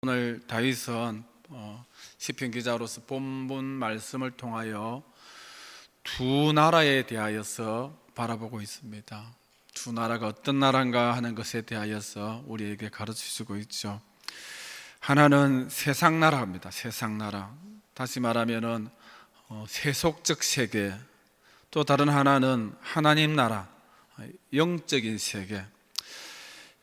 오늘 다윗은 시편 기자로서 본문 말씀을 통하여 두 나라에 대하여서 바라보고 있습니다. 두 나라가 어떤 나라인가 하는 것에 대하여서 우리에게 가르치시고 있죠. 하나는 세상 나라입니다. 세상 나라. 다시 말하면은 세속적 세계. 또 다른 하나는 하나님 나라, 영적인 세계.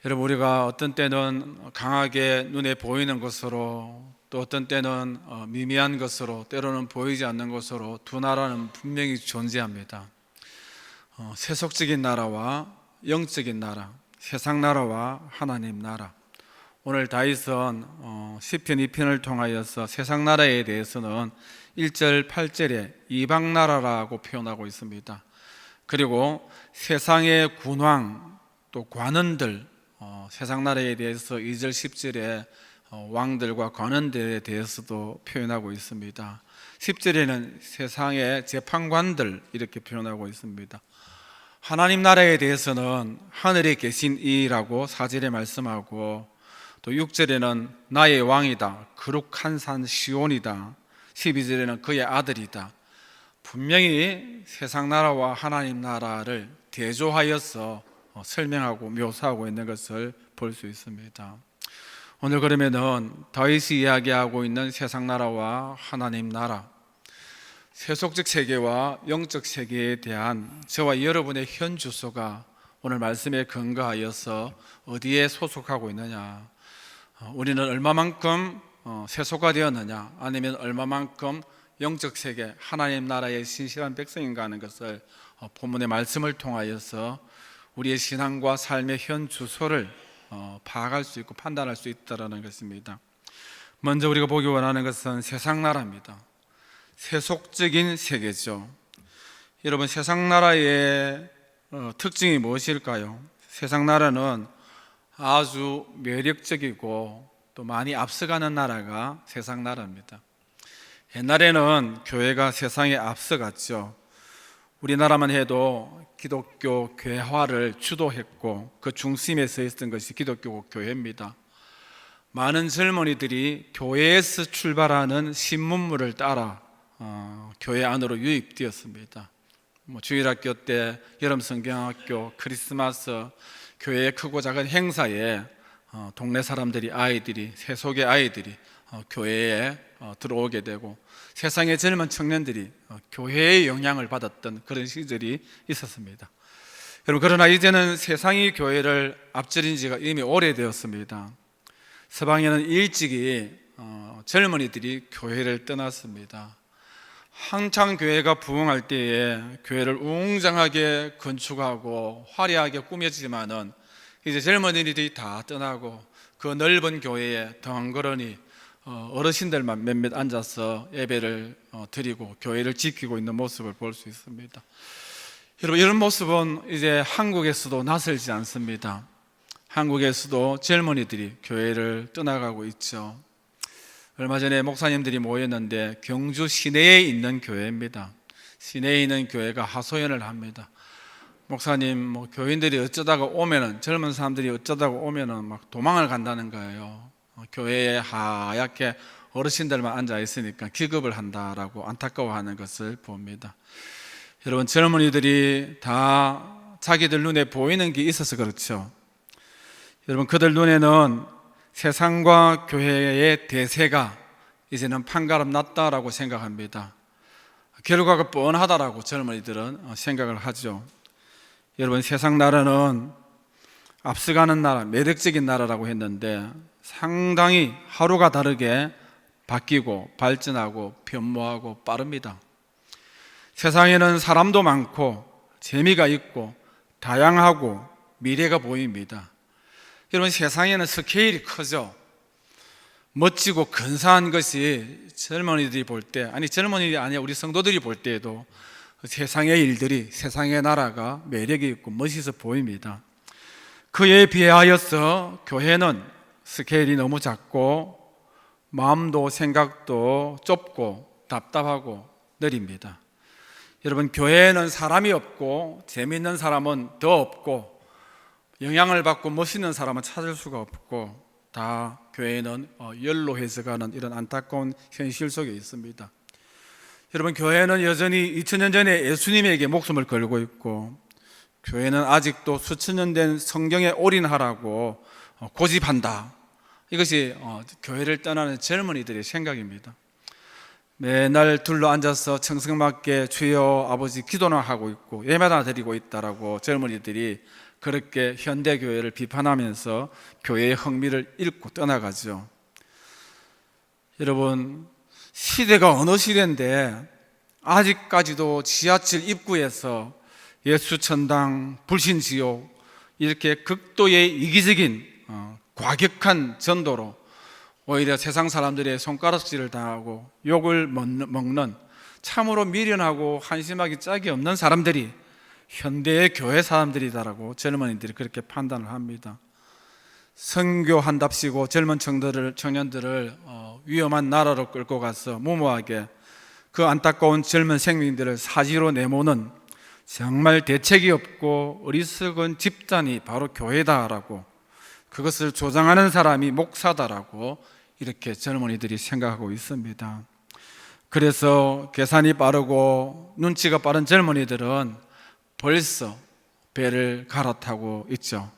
여러분, 우리가 어떤 때는 강하게 눈에 보이는 것으로, 또 어떤 때는 미미한 것으로, 때로는 보이지 않는 것으로 두 나라는 분명히 존재합니다. 세속적인 나라와 영적인 나라, 세상 나라와 하나님 나라. 오늘 다윗은 시편 2편을 통하여서 세상 나라에 대해서는 1절 8절에 이방 나라라고 표현하고 있습니다. 그리고 세상의 군왕, 또 관원들, 세상 나라에 대해서 2절 10절에 왕들과 관원들에 대해서도 표현하고 있습니다. 10절에는 세상의 재판관들 이렇게 표현하고 있습니다. 하나님 나라에 대해서는 하늘에 계신 이라고 4절에 말씀하고, 또 6절에는 나의 왕이다, 거룩한 산 시온이다, 12절에는 그의 아들이다. 분명히 세상 나라와 하나님 나라를 대조하여서 설명하고 묘사하고 있는 것을 볼 수 있습니다. 오늘 그러면은 다윗이 이야기하고 있는 세상 나라와 하나님 나라, 세속적 세계와 영적 세계에 대한 저와 여러분의 현 주소가 오늘 말씀에 근거하여서 어디에 소속하고 있느냐, 우리는 얼마만큼 세속화 되었느냐, 아니면 얼마만큼 영적 세계 하나님 나라의 신실한 백성인가 하는 것을 본문의 말씀을 통하여서 우리의 신앙과 삶의 현 주소를 파악할 수 있고 판단할 수 있다는 것입니다. 먼저 우리가 보기 원하는 것은 세상 나라입니다. 세속적인 세계죠. 여러분, 세상 나라의 특징이 무엇일까요? 세상 나라는 아주 매력적이고 또 많이 앞서가는 나라가 세상 나라입니다. 옛날에는 교회가 세상에 앞서갔죠. 우리나라만 해도 기독교 교회화를 주도했고 그 중심에 서 있었던 것이 기독교 교회입니다. 많은 젊은이들이 교회에서 출발하는 신문물을 따라 교회 안으로 유입되었습니다. 주일학교 때, 여름 성경학교, 크리스마스, 교회의 크고 작은 행사에 동네 사람들이, 아이들이, 세속의 아이들이 교회에 들어오게 되고 세상의 젊은 청년들이 교회의 영향을 받았던 그런 시절이 있었습니다. 여러분, 그러나 이제는 세상이 교회를 앞지른 지가 이미 오래되었습니다. 서방에는 일찍이 젊은이들이 교회를 떠났습니다. 한창 교회가 부흥할 때에 교회를 웅장하게 건축하고 화려하게 꾸몄지만은 이제 젊은이들이 다 떠나고 그 넓은 교회에 덩그러니 어르신들만 몇몇 앉아서 예배를 드리고 교회를 지키고 있는 모습을 볼 수 있습니다. 여러분, 이런 모습은 이제 한국에서도 낯설지 않습니다. 한국에서도 젊은이들이 교회를 떠나가고 있죠. 얼마 전에 목사님들이 모였는데 경주 시내에 있는 교회입니다. 시내에 있는 교회가 하소연을 합니다. 목사님, 교인들이 어쩌다가 오면은, 젊은 사람들이 어쩌다가 오면은 막 도망을 간다는 거예요. 교회에 하얗게 어르신들만 앉아 있으니까 기겁을 한다라고 안타까워하는 것을 봅니다. 여러분, 젊은이들이 다 자기들 눈에 보이는 게 있어서 그렇죠. 여러분, 그들 눈에는 세상과 교회의 대세가 이제는 판가름 났다라고 생각합니다. 결과가 뻔하다라고 젊은이들은 생각을 하죠. 여러분, 세상 나라는 앞서가는 나라, 매력적인 나라라고 했는데 상당히 하루가 다르게 바뀌고 발전하고 변모하고 빠릅니다. 세상에는 사람도 많고 재미가 있고 다양하고 미래가 보입니다. 여러분, 세상에는 스케일이 크죠. 멋지고 근사한 것이 젊은이들이 볼 때, 아니 젊은이들이 아니야, 우리 성도들이 볼 때에도 세상의 일들이, 세상의 나라가 매력이 있고 멋있어 보입니다. 그에 비하여서 교회는 스케일이 너무 작고 마음도 생각도 좁고 답답하고 느립니다. 여러분, 교회에는 사람이 없고 재미있는 사람은 더 없고 영향을 받고 멋있는 사람은 찾을 수가 없고 다 교회는 연로해서 가는 이런 안타까운 현실 속에 있습니다. 여러분, 교회는 여전히 2000년 전에 예수님에게 목숨을 걸고 있고, 교회는 아직도 수천 년 된 성경에 올인하라고 고집한다. 이것이 교회를 떠나는 젊은이들의 생각입니다. 매날 둘러 앉아서 청승맞게 주여 아버지 기도나 하고 있고 예배나 드리고 있다라고 젊은이들이 그렇게 현대교회를 비판하면서 교회의 흥미를 잃고 떠나가죠. 여러분, 시대가 어느 시대인데 아직까지도 지하철 입구에서 예수천당, 불신지옥 이렇게 극도의 이기적인 과격한 전도로 오히려 세상 사람들의 손가락질을 당하고 욕을 먹는 참으로 미련하고 한심하기 짝이 없는 사람들이 현대의 교회 사람들이다라고 젊은이들이 그렇게 판단을 합니다. 선교한답시고 젊은 청년들을 위험한 나라로 끌고 가서 무모하게 그 안타까운 젊은 생명들을 사지로 내모는 정말 대책이 없고 어리석은 집단이 바로 교회다라고, 그것을 조장하는 사람이 목사다라고 이렇게 젊은이들이 생각하고 있습니다. 그래서 계산이 빠르고 눈치가 빠른 젊은이들은 벌써 배를 갈아타고 있죠.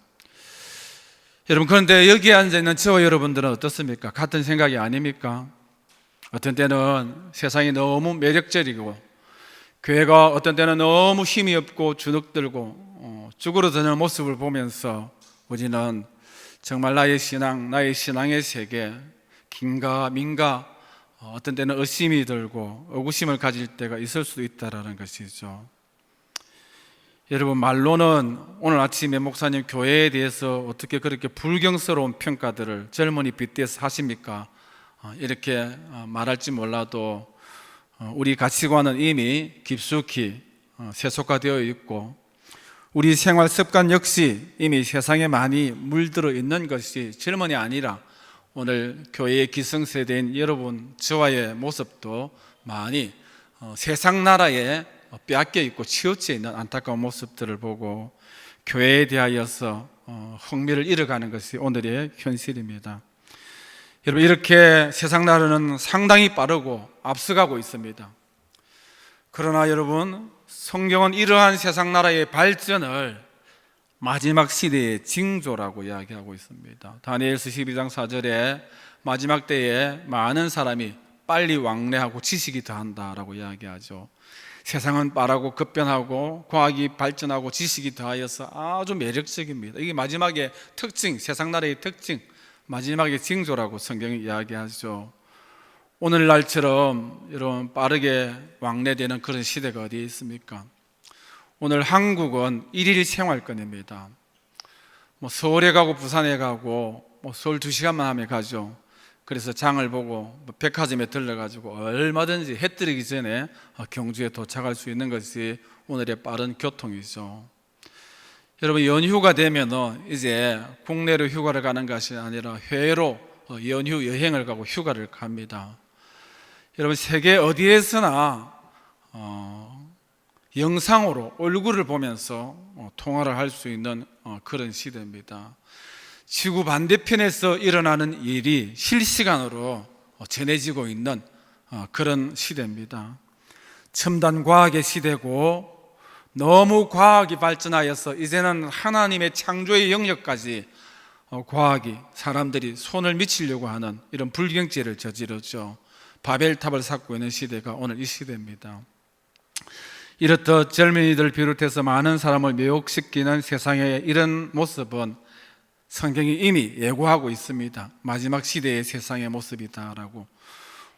여러분, 그런데 여기에 앉아있는 저와 여러분들은 어떻습니까? 같은 생각이 아닙니까? 어떤 때는 세상이 너무 매력적이고 교회가 어떤 때는 너무 힘이 없고 주눅들고 쭈그러드는 모습을 보면서 우리는 정말 나의 신앙의 세계, 긴가 민가 어떤 때는 의심이 들고 의구심을 가질 때가 있을 수도 있다라는 것이죠. 여러분, 말로는 오늘 아침에 목사님 교회에 대해서 어떻게 그렇게 불경스러운 평가들을 젊은이 빗대서 하십니까? 이렇게 말할지 몰라도 우리 가치관은 이미 깊숙이 세속화되어 있고 우리 생활 습관 역시 이미 세상에 많이 물들어 있는 것이 젊은이 아니라 오늘 교회의 기성세대인 여러분 저와의 모습도 많이 세상 나라에 빼앗겨 있고 치우쳐 있는 안타까운 모습들을 보고 교회에 대하여서 흥미를 잃어가는 것이 오늘의 현실입니다. 여러분, 이렇게 세상 나라는 상당히 빠르고 앞서가고 있습니다. 그러나 여러분, 성경은 이러한 세상 나라의 발전을 마지막 시대의 징조라고 이야기하고 있습니다. 다니엘서 12장 4절에 마지막 때에 많은 사람이 빨리 왕래하고 지식이 더한다라고 이야기하죠. 세상은 빠르고 급변하고 과학이 발전하고 지식이 더하여서 아주 매력적입니다. 이게 마지막의 특징, 세상 나라의 특징, 마지막의 징조라고 성경이 이야기하죠. 오늘날처럼 여러분 빠르게 왕래되는 그런 시대가 어디에 있습니까? 오늘 한국은 일일 생활권입니다. 서울에 가고 부산에 가고 서울 2시간만 하면 가죠. 그래서 장을 보고 백화점에 들러가지고 얼마든지 해 뜨기 전에 경주에 도착할 수 있는 것이 오늘의 빠른 교통이죠. 여러분, 연휴가 되면 이제 국내로 휴가를 가는 것이 아니라 해외로 연휴 여행을 가고 휴가를 갑니다. 여러분, 세계 어디에서나 영상으로 얼굴을 보면서 통화를 할 수 있는 그런 시대입니다. 지구 반대편에서 일어나는 일이 실시간으로 전해지고 있는 그런 시대입니다. 첨단 과학의 시대고 너무 과학이 발전하여서 이제는 하나님의 창조의 영역까지 과학이 사람들이 손을 미치려고 하는 이런 불경죄를 저지르죠. 바벨탑을 쌓고 있는 시대가 오늘 이 시대입니다. 이렇듯 젊은이들 비롯해서 많은 사람을 매혹시키는 세상의 이런 모습은 성경이 이미 예고하고 있습니다. 마지막 시대의 세상의 모습이다라고.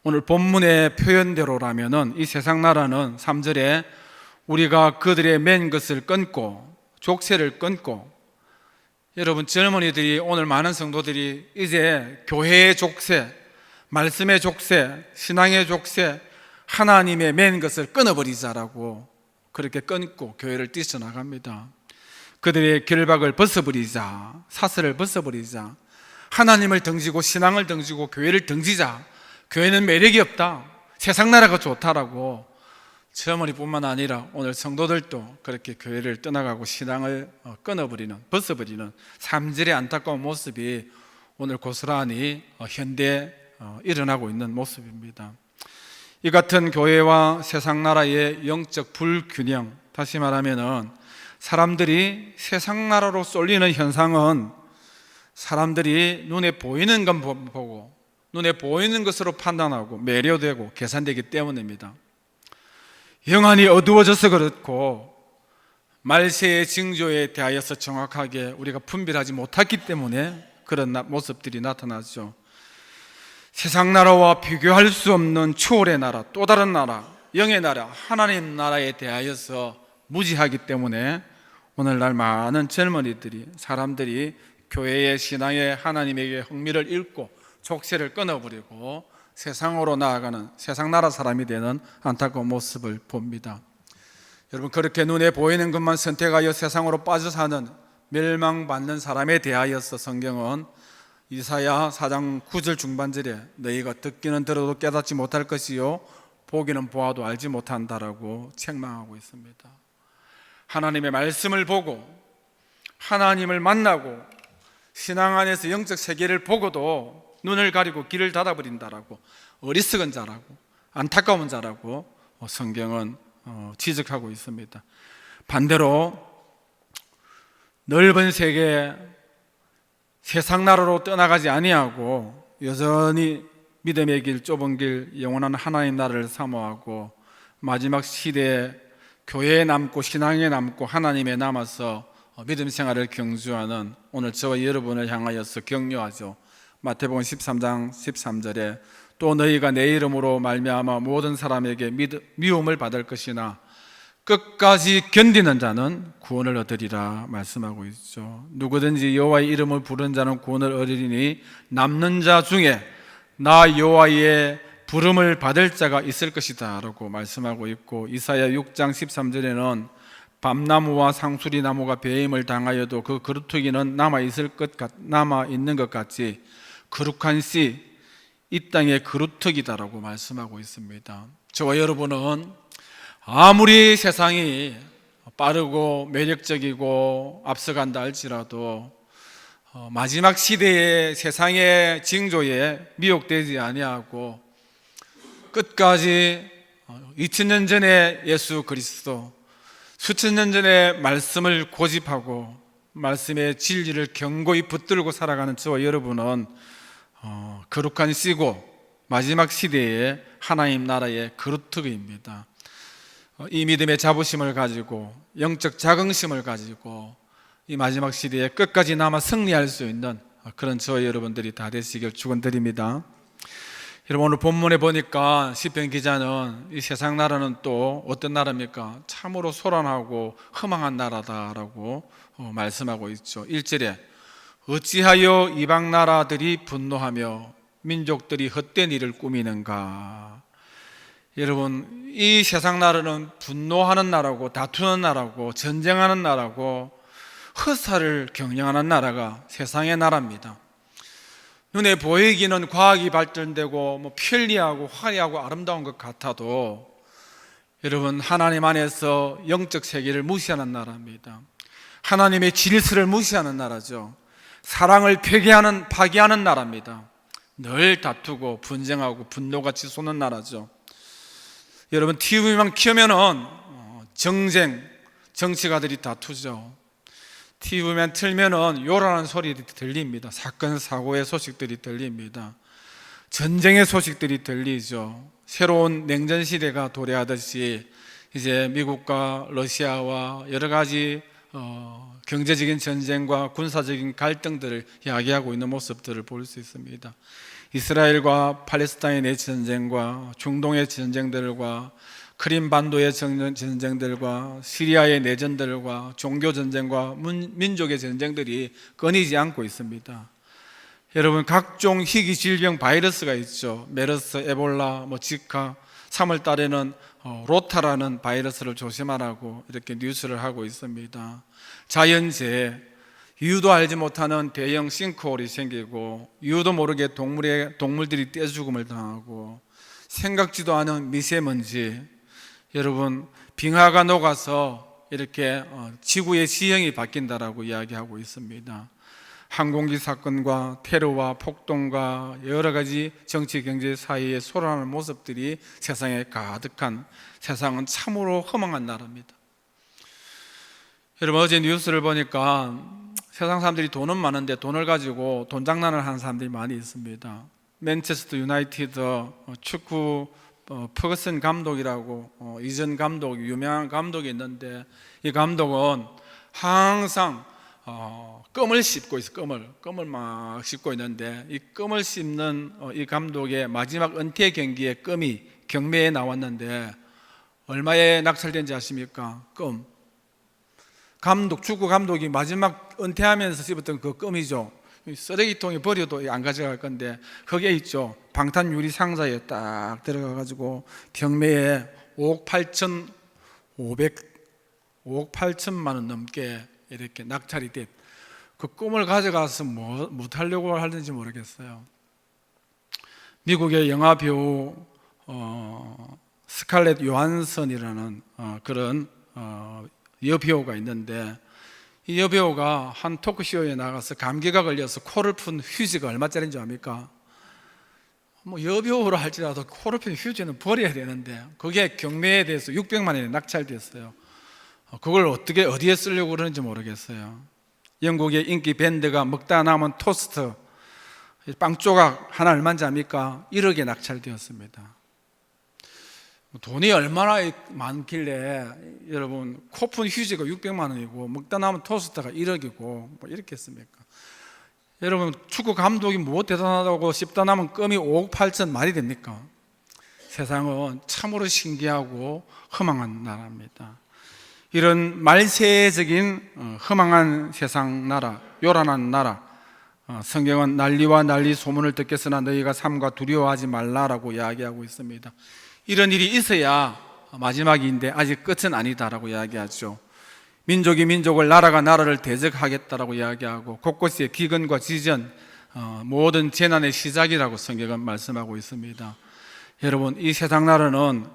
오늘 본문의 표현대로라면은 이 세상 나라는 3절에 우리가 그들의 맨 것을 끊고 족쇄를 끊고, 여러분 젊은이들이 오늘 많은 성도들이 이제 교회의 족쇄, 말씀의 족쇄, 신앙의 족쇄, 하나님의 맨 것을 끊어버리자라고 그렇게 끊고 교회를 뛰쳐나갑니다. 그들의 결박을 벗어버리자, 사슬을 벗어버리자, 하나님을 등지고 신앙을 등지고 교회를 등지자. 교회는 매력이 없다, 세상 나라가 좋다라고 젊은이뿐만 아니라 오늘 성도들도 그렇게 교회를 떠나가고 신앙을 끊어버리는, 벗어버리는 3절의 안타까운 모습이 오늘 고스란히 현대에 일어나고 있는 모습입니다. 이 같은 교회와 세상 나라의 영적 불균형, 다시 말하면은 사람들이 세상 나라로 쏠리는 현상은 사람들이 눈에 보이는 것 보고 눈에 보이는 것으로 판단하고 매료되고 계산되기 때문입니다. 영안이 어두워져서 그렇고 말세의 징조에 대하여서 정확하게 우리가 분별하지 못했기 때문에 그런 모습들이 나타나죠. 세상 나라와 비교할 수 없는 초월의 나라, 또 다른 나라, 영의 나라, 하나님 나라에 대하여서 무지하기 때문에 오늘날 많은 젊은이들이, 사람들이 교회의 신앙에 하나님에게 흥미를 잃고 족쇄를 끊어버리고 세상으로 나아가는 세상 나라 사람이 되는 안타까운 모습을 봅니다. 여러분, 그렇게 눈에 보이는 것만 선택하여 세상으로 빠져 사는 멸망받는 사람에 대하여서 성경은 이사야 4장 9절 중반절에 너희가 듣기는 들어도 깨닫지 못할 것이요 보기는 보아도 알지 못한다라고 책망하고 있습니다. 하나님의 말씀을 보고 하나님을 만나고 신앙 안에서 영적 세계를 보고도 눈을 가리고 길을 닫아버린다라고, 어리석은 자라고 안타까운 자라고 성경은 지적하고 있습니다. 반대로 넓은 세계 세상 나라로 떠나가지 아니하고 여전히 믿음의 길, 좁은 길, 영원한 하나님 나라를 사모하고 마지막 시대에 교회에 남고 신앙에 남고 하나님에 남아서 믿음 생활을 경주하는 오늘 저와 여러분을 향하여서 격려하죠. 마태복음 13장 13절에 또 너희가 내 이름으로 말미암아 모든 사람에게 미움을 받을 것이나 끝까지 견디는 자는 구원을 얻으리라 말씀하고 있죠. 누구든지 여호와의 이름을 부르는 자는 구원을 얻으리니 남는 자 중에 나 여호와의 부름을 받을 자가 있을 것이다 라고 말씀하고 있고, 이사야 6장 13절에는 밤나무와 상수리 나무가 배임을 당하여도 그 그루터기는 남아 있는 것 같이 거룩한 씨 이 땅의 그루터기다라고 말씀하고 있습니다. 저와 여러분은 아무리 세상이 빠르고 매력적이고 앞서간다 할지라도 마지막 시대의 세상의 징조에 미혹되지 아니하고 끝까지 2000년 전에 예수 그리스도, 수천 년 전에 말씀을 고집하고 말씀의 진리를 견고히 붙들고 살아가는 저와 여러분은 거룩한 씨고 마지막 시대의 하나님 나라의 그루터기입니다. 이 믿음의 자부심을 가지고 영적 자긍심을 가지고 이 마지막 시대에 끝까지 남아 승리할 수 있는 그런 저와 여러분들이 다 되시길 축원드립니다. 여러분, 오늘 본문에 보니까 시편 기자는 이 세상 나라는 또 어떤 나라입니까? 참으로 소란하고 허망한 나라다라고 말씀하고 있죠. 1절에 어찌하여 이방 나라들이 분노하며 민족들이 헛된 일을 꾸미는가. 여러분, 이 세상 나라는 분노하는 나라고 다투는 나라고 전쟁하는 나라고 허사를 경영하는 나라가 세상의 나라입니다. 눈에 보이기는 과학이 발전되고 편리하고 화려하고 아름다운 것 같아도 여러분, 하나님 안에서 영적 세계를 무시하는 나라입니다. 하나님의 질서를 무시하는 나라죠. 사랑을 파괴하는 나라입니다. 늘 다투고 분쟁하고 분노가 치솟는 나라죠. 여러분, TV만 켜면은 정치가들이 다투죠. TV만 틀면은 요란한 소리들이 들립니다. 사건 사고의 소식들이 들립니다. 전쟁의 소식들이 들리죠. 새로운 냉전 시대가 도래하듯이 이제 미국과 러시아와 여러 가지 경제적인 전쟁과 군사적인 갈등들을 이야기하고 있는 모습들을 볼 수 있습니다. 이스라엘과 팔레스타인의 전쟁과 중동의 전쟁들과 크림반도의 전쟁들과 시리아의 내전들과 종교 전쟁과 민족의 전쟁들이 끊이지 않고 있습니다. 여러분, 각종 희귀 질병 바이러스가 있죠. 메르스, 에볼라, 지카, 3월 달에는 로타라는 바이러스를 조심하라고 이렇게 뉴스를 하고 있습니다. 자연재해, 이유도 알지 못하는 대형 싱크홀이 생기고 이유도 모르게 동물들이 떼죽음을 당하고 생각지도 않은 미세먼지, 여러분, 빙하가 녹아서 이렇게 지구의 지형이 바뀐다라고 이야기하고 있습니다. 항공기 사건과 테러와 폭동과 여러 가지 정치, 경제, 사회의 소란한 모습들이 세상에 가득한, 세상은 참으로 허망한 나라입니다. 여러분, 어제 뉴스를 보니까 세상 사람들이 돈은 많은데 돈을 가지고 돈 장난을 하는 사람들이 많이 있습니다. 맨체스터 유나이티드 축구 퍼거슨 감독이라고 이전 감독, 유명한 감독이 있는데, 이 감독은 항상 껌을 씹고 있어. 껌을 막 씹고 있는데, 이 껌을 씹는 이 감독의 마지막 은퇴 경기에 껌이 경매에 나왔는데 얼마에 낙찰된지 아십니까? 껌. 축구 감독이 마지막 은퇴하면서 씹었던 그 껌이죠. 쓰레기통에 버려도 안 가져갈 건데 거기에 있죠. 방탄 유리 상자에 딱 들어가가지고 경매에 5억 8천만 원 넘게 이렇게 낙찰이 됐. 그 꿈을 가져가서 뭐 하려고 하는지 모르겠어요. 미국의 영화 배우 스칼렛 요한슨이라는 그런 여배우가 있는데, 이 여배우가 한 토크쇼에 나가서 감기가 걸려서 코를 푼 휴지가 얼마짜리인지 압니까? 뭐 여배우로 할지라도 코를 푼 휴지는 버려야 되는데 그게 경매에 대해서 600만 원에 낙찰됐어요. 그걸 어디에 쓰려고 그러는지 모르겠어요. 영국의 인기 밴드가 먹다 남은 토스트 빵 조각 하나 얼마인지 압니까? 1억에 낙찰되었습니다. 돈이 얼마나 많길래 여러분 코푼 휴지가 600만 원이고 먹다 남은 토스트가 1억이고 뭐 이렇게 했습니까? 여러분, 축구 감독이 뭐 대단하다고 씹다 남은 껌이 5억 8천 말이 됩니까? 세상은 참으로 신기하고 허망한 나라입니다. 이런 말세적인 허망한 세상 나라, 요란한 나라, 성경은 난리와 난리 소문을 듣겠으나 너희가 삼가 두려워하지 말라라고 이야기하고 있습니다. 이런 일이 있어야 마지막인데 아직 끝은 아니다라고 이야기하죠. 민족이 민족을, 나라가 나라를 대적하겠다라고 이야기하고 곳곳에 기근과 지전, 모든 재난의 시작이라고 성경은 말씀하고 있습니다. 여러분, 이 세상 나라는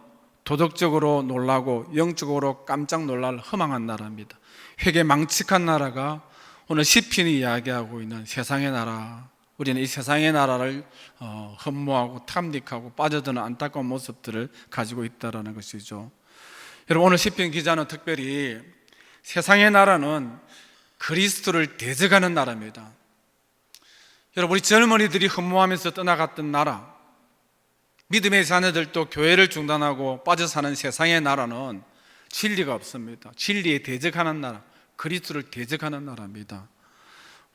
도덕적으로 놀라고 영적으로 깜짝 놀랄 허망한 나라입니다. 회개망측한 나라가 오늘 시편이 이야기하고 있는 세상의 나라, 우리는 이 세상의 나라를 흠모하고 탐닉하고 빠져드는 안타까운 모습들을 가지고 있다는 것이죠. 여러분, 오늘 시편 기자는 특별히 세상의 나라는 그리스도를 대적하는 나라입니다. 여러분, 우리 젊은이들이 흠모하면서 떠나갔던 나라, 믿음의 자녀들도 교회를 중단하고 빠져 사는 세상의 나라는 진리가 없습니다. 진리에 대적하는 나라, 그리스도를 대적하는 나라입니다.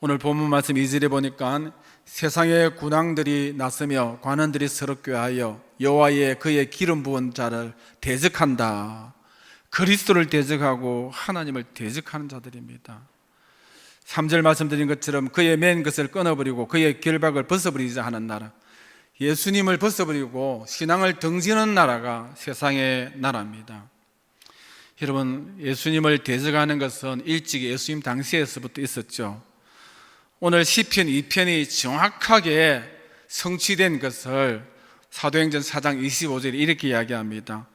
오늘 본문 말씀 2절에 보니까 세상의 군왕들이 나서며 관원들이 서로 꾀하여 여호와의 그의 기름 부은 자를 대적한다. 그리스도를 대적하고 하나님을 대적하는 자들입니다. 3절 말씀드린 것처럼 그의 맨 것을 끊어버리고 그의 결박을 벗어버리자 하는 나라, 예수님을 벗어버리고 신앙을 등지는 나라가 세상의 나라입니다. 여러분, 예수님을 대적하는 것은 일찍 예수님 당시에서부터 있었죠. 오늘 시편 2편이 정확하게 성취된 것을 사도행전 4장 25절에 이렇게 이야기합니다.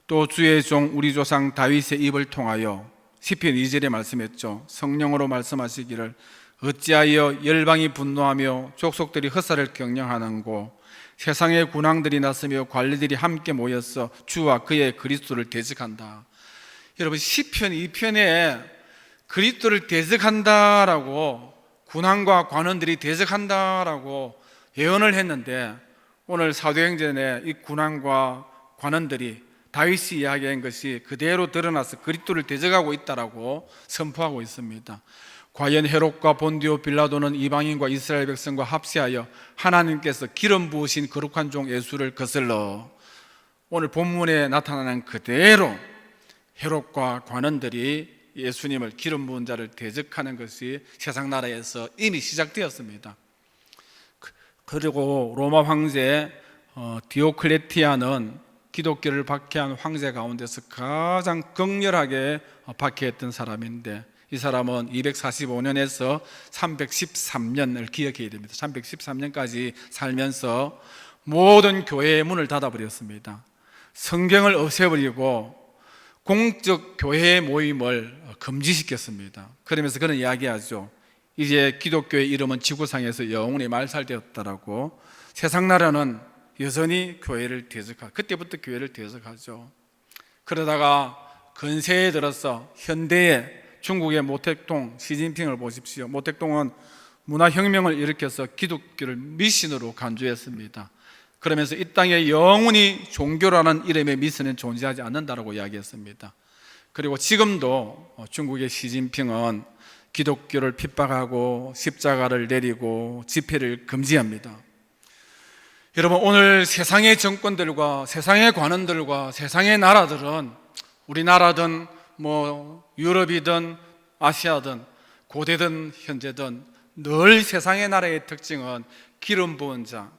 또 주의 종 우리 조상 다윗의 입을 통하여, 시편 2절에 말씀했죠. 성령으로 말씀하시기를 어찌하여 열방이 분노하며 족속들이 흑사를 경영하는고 세상의 군왕들이 나서며 관리들이 함께 모여서 주와 그의 그리스도를 대적한다. 여러분, 시편 2편에 그리스도를 대적한다라고, 군왕과 관원들이 대적한다라고 예언을 했는데, 오늘 사도행전에 이 군왕과 관원들이 다윗이 이야기한 것이 그대로 드러나서 그리스도를 대적하고 있다라고 선포하고 있습니다. 과연 헤롯과 본디오 빌라도는 이방인과 이스라엘 백성과 합세하여 하나님께서 기름 부으신 거룩한 종 예수를 거슬러, 오늘 본문에 나타나는 그대로 헤롯과 관원들이 예수님을 기름 부은 자를 대적하는 것이 세상 나라에서 이미 시작되었습니다. 그리고 로마 황제 디오클레티안은 기독교를 박해한 황제 가운데서 가장 극렬하게 박해했던 사람인데, 이 사람은 245년에서 313년을 기억해야 됩니다. 313년까지 살면서 모든 교회의 문을 닫아버렸습니다. 성경을 없애버리고 공적 교회 모임을 금지시켰습니다. 그러면서 그는 이야기하죠. 이제 기독교의 이름은 지구상에서 영원히 말살되었다라고 세상 나라는 여전히 교회를 대적하고 그때부터 교회를 대적하죠. 그러다가 근세에 들어서 현대의 중국의 모택동 시진핑을 보십시오. 모택동은 문화혁명을 일으켜서 기독교를 미신으로 간주했습니다. 그러면서 이 땅에 영원히 종교라는 이름의 미신은 존재하지 않는다라고 이야기했습니다. 그리고 지금도 중국의 시진핑은 기독교를 핍박하고 십자가를 내리고 집회를 금지합니다. 여러분, 오늘 세상의 정권들과 세상의 관원들과 세상의 나라들은 우리나라든 유럽이든 아시아든 고대든 현재든 늘 세상의 나라의 특징은 기름 부은 자,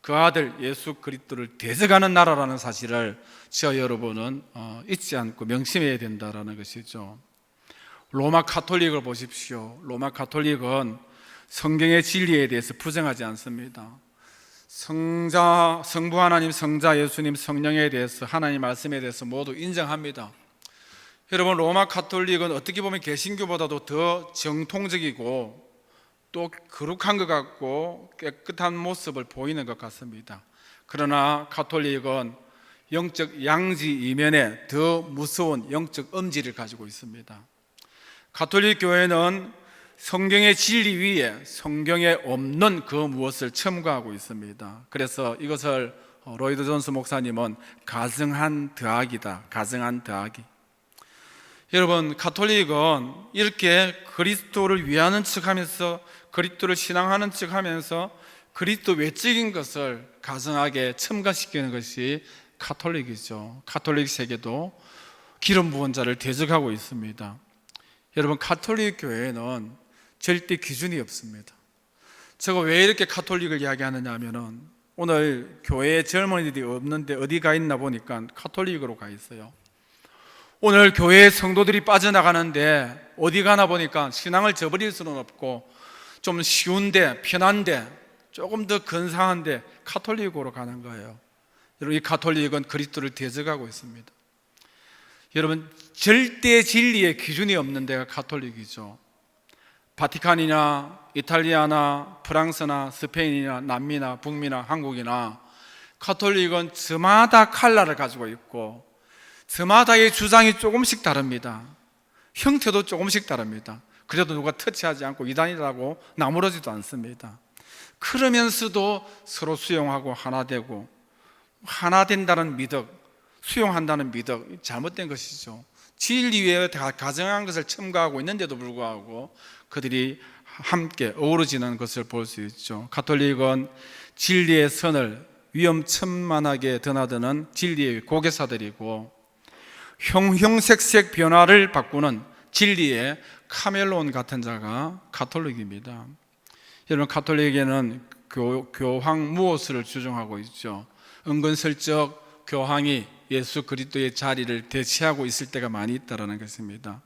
그 아들 예수 그리스도를 대적하는 나라라는 사실을 저와 여러분은 잊지 않고 명심해야 된다는 것이죠. 로마 가톨릭을 보십시오. 로마 가톨릭은 성경의 진리에 대해서 부정하지 않습니다. 성부 하나님, 성자 예수님, 성령에 대해서, 하나님 말씀에 대해서 모두 인정합니다. 여러분, 로마 가톨릭은 어떻게 보면 개신교보다도 더 정통적이고 또 거룩한 것 같고 깨끗한 모습을 보이는 것 같습니다. 그러나 가톨릭은 영적 양지 이면에 더 무서운 영적 엄지를 가지고 있습니다. 가톨릭 교회는 성경의 진리 위에 성경에 없는 그 무엇을 첨가하고 있습니다. 그래서 이것을 로이드 존스 목사님은 가증한 더하기다, 가증한 더하기. 여러분, 가톨릭은 이렇게 그리스도를 위하는 척하면서 그리스도를 신앙하는 척하면서 그리스도 외적인 것을 가증하게 첨가시키는 것이 가톨릭이죠. 가톨릭 세계도 기름 부은 자를 대적하고 있습니다. 여러분, 가톨릭 교회는 절대 기준이 없습니다. 제가 왜 이렇게 가톨릭을 이야기하느냐 하면은 오늘 교회에 젊은이들이 없는데 어디 가 있나 보니까 가톨릭으로 가 있어요. 오늘 교회에 성도들이 빠져나가는데 어디 가나 보니까 신앙을 저버릴 수는 없고 좀 쉬운데 편한데 조금 더 근사한데 가톨릭으로 가는 거예요. 여러분, 이 가톨릭은 그리스도를 대적하고 있습니다. 여러분, 절대 진리의 기준이 없는 데가 가톨릭이죠. 바티칸이나 이탈리아나 프랑스나 스페인이나 남미나 북미나 한국이나 가톨릭은 저마다 칼라를 가지고 있고 저마다의 주장이 조금씩 다릅니다. 형태도 조금씩 다릅니다. 그래도 누가 터치하지 않고 이단이라고 나무러지도 않습니다. 그러면서도 서로 수용하고 하나 되고 하나 된다는 미덕, 수용한다는 미덕, 잘못된 것이죠. 진리 위에 다 가정한 것을 첨가하고 있는데도 불구하고 그들이 함께 어우러지는 것을 볼 수 있죠. 가톨릭은 진리의 선을 위험천만하게 드나드는 진리의 고개사들이고 형형색색 변화를 바꾸는 진리의 카멜론 같은 자가 가톨릭입니다. 여러분, 가톨릭에는 교황 무오스를 주장하고 있죠. 은근슬쩍 교황이 예수 그리스도의 자리를 대체하고 있을 때가 많이 있다는 것입니다.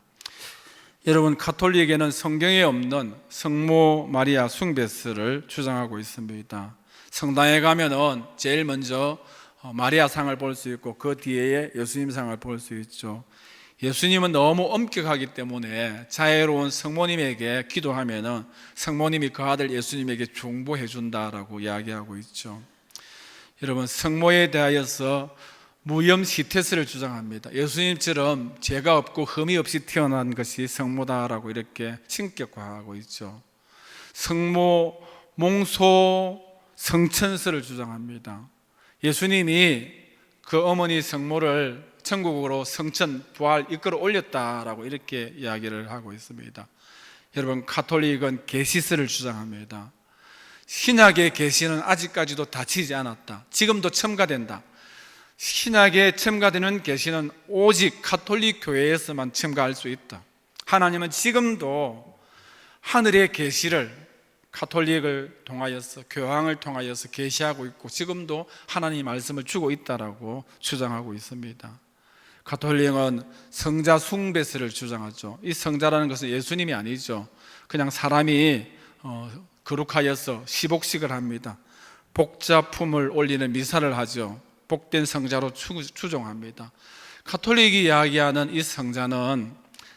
여러분, 가톨릭에는 성경에 없는 성모 마리아 숭배스를 주장하고 있습니다. 성당에 가면은 제일 먼저 마리아 상을 볼 수 있고 그 뒤에 예수님 상을 볼 수 있죠. 예수님은 너무 엄격하기 때문에 자애로운 성모님에게 기도하면은 성모님이 그 아들 예수님에게 중보해 준다라고 이야기하고 있죠. 여러분, 성모에 대하여서 무염시테스를 주장합니다. 예수님처럼 죄가 없고 흠이 없이 태어난 것이 성모다라고 이렇게 신격화하고 있죠. 성모 몽소 성천스를 주장합니다. 예수님이 그 어머니 성모를 천국으로 성천 부활 이끌어 올렸다라고 이렇게 이야기를 하고 있습니다. 여러분, 가톨릭은 계시스를 주장합니다. 신약의 계시는 아직까지도 닫히지 않았다. 지금도 첨가된다. 신약에 첨가되는 계시는 오직 가톨릭 교회에서만 첨가할 수 있다. 하나님은 지금도 하늘의 계시를 가톨릭을 통하여서 교황을 통하여서 계시하고 있고 지금도 하나님의 말씀을 주고 있다라고 주장하고 있습니다. 가톨릭은 성자 숭배스를 주장하죠. 이 성자라는 것은 예수님이 아니죠. 그냥 사람이 거룩하여서 시복식을 합니다. 복자품을 올리는 미사를 하죠. 복된 성자로 추종합니다. 가톨릭이 이야기하는 이 성자는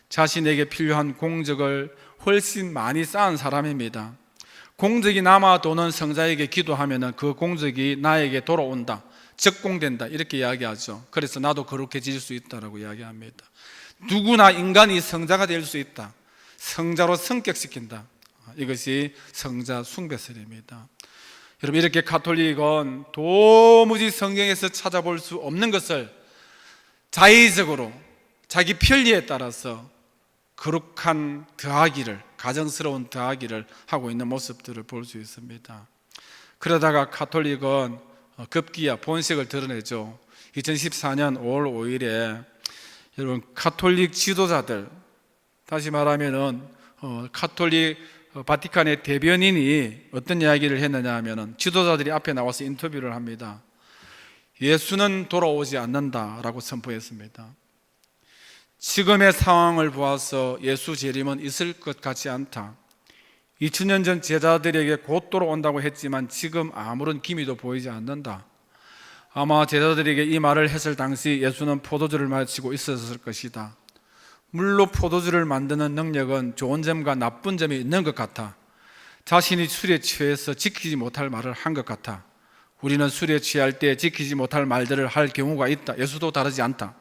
자신에게 필요한 공적을 훨씬 많이 쌓은 사람입니다. 공적이 남아 도는 성자에게 기도하면 그 공적이 나에게 돌아온다, 적공된다, 이렇게 이야기하죠. 그래서 나도 거룩해질 수 있다라고 이야기합니다. 누구나 인간이 성자가 될 수 있다, 성자로 성격시킨다, 이것이 성자 숭배설입니다. 여러분, 이렇게 가톨릭은 도무지 성경에서 찾아볼 수 없는 것을 자의적으로 자기 편리에 따라서 거룩한 더하기를, 가정스러운 더하기를 하고 있는 모습들을 볼 수 있습니다. 그러다가 가톨릭은 급기야 본색을 드러내죠. 2014년 5월 5일에 여러분, 가톨릭 지도자들, 다시 말하면은 가톨릭 바티칸의 대변인이 어떤 이야기를 했느냐 하면은, 지도자들이 앞에 나와서 인터뷰를 합니다. 예수는 돌아오지 않는다라고 선포했습니다. 지금의 상황을 보아서 예수 재림은 있을 것 같지 않다. 2000년 전 제자들에게 곧 돌아온다고 했지만 지금 아무런 기미도 보이지 않는다. 아마 제자들에게 이 말을 했을 당시 예수는 포도주를 마시고 있었을 것이다. 물로 포도주를 만드는 능력은 좋은 점과 나쁜 점이 있는 것 같아. 자신이 술에 취해서 지키지 못할 말을 한 것 같아. 우리는 술에 취할 때 지키지 못할 말들을 할 경우가 있다. 예수도 다르지 않다.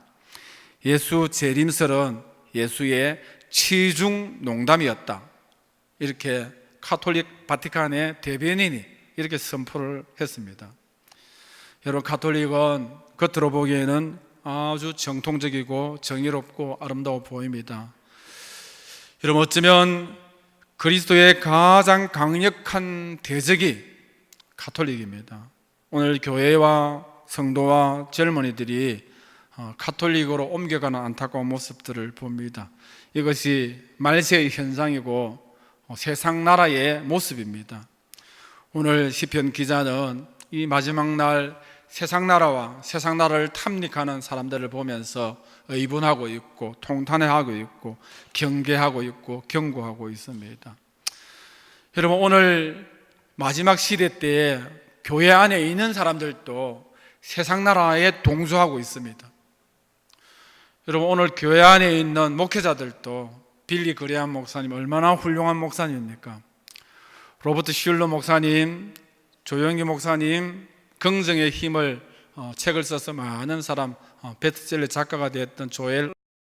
예수 재림설은 예수의 취중 농담이었다. 이렇게 가톨릭 바티칸의 대변인이 이렇게 선포를 했습니다. 여러분, 가톨릭은 겉으로 보기에는 아주 정통적이고 정의롭고 아름다워 보입니다. 여러분, 어쩌면 그리스도의 가장 강력한 대적이 가톨릭입니다. 오늘 교회와 성도와 젊은이들이 가톨릭으로 옮겨가는 안타까운 모습들을 봅니다. 이것이 말세의 현상이고 세상 나라의 모습입니다. 오늘 시편 기자는 이 마지막 날 세상 나라와 세상 나라를 탐닉하는 사람들을 보면서 의분하고 있고 통탄해하고 있고 경계하고 있고 경고하고 있습니다. 여러분, 오늘 마지막 시대 때에 교회 안에 있는 사람들도 세상 나라에 동조하고 있습니다. 여러분, 오늘 교회 안에 있는 목회자들도 빌리 그레함 목사님 얼마나 훌륭한 목사님입니까? 로버트 슐러 목사님, 조영기 목사님, 긍정의 힘을 책을 써서 많은 사람 베스트셀러 작가가 되었던 조엘